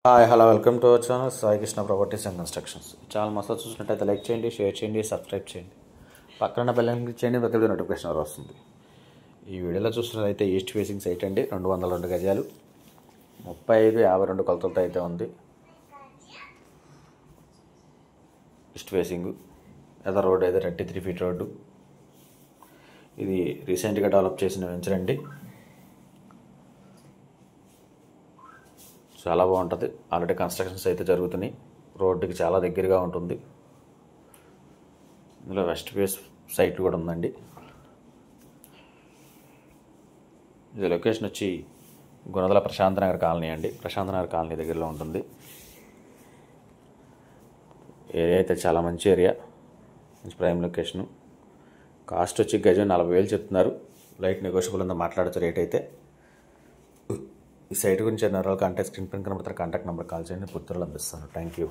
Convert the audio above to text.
Hi hello welcome to our channel Sai Krishna properties and constructions. Channel massage చూసినట్టయితే like చేయండి, share చేయండి, subscribe చేయండి, పక్కన బెల్ ఐకాన్ క్లిక్ చేయండి, ప్రతి నోటిఫికేషన్ వస్తుంది. ఈ వీడియోలో చూసినట్టయితే ఈస్ట్ ఫేసింగ్ సైట్ అండి, 202 గజాలు, 35-52 కొలతలతో అయితే ఉంది. ఈస్ట్ ఫేసింగ్ ఎదర్ రోడ్ అయితే 33 ఫీట్ రోడ్డు. ఇది రీసెంట్గా డెవలప్ చేసిన వెంచర్ అండి. చాలా బాగుంటుంది. ఆల్రెడీ కన్స్ట్రక్షన్స్ అయితే జరుగుతున్నాయి. రోడ్డుకి చాలా దగ్గరగా ఉంటుంది. ఇందులో వెస్ట్ ఫేస్ సైట్ కూడా ఉందండి. ఇది లొకేషన్ వచ్చి గుణదల ప్రశాంత్ నగర్ కాలనీ అండి. ప్రశాంత్ నగర్ కాలనీ దగ్గరలో ఉంటుంది. ఏరియా అయితే చాలా మంచి ఏరియా, మంచి ప్రైమ్ లొకేషను. కాస్ట్ వచ్చి గజం 40,000 చెప్తున్నారు. లైట్ నెగోషియబుల్ ఉందో మాట్లాడచ్చు రేట్ అయితే. ఈ సైట్ గురించి కాంటాక్ట్ స్క్రీన్ పైన కనబడుతున్న కాంటాక్ట్ నెంబర్ కాల్ చేయండి, పూర్తి వివరాలు అందిస్తాను. Thank you.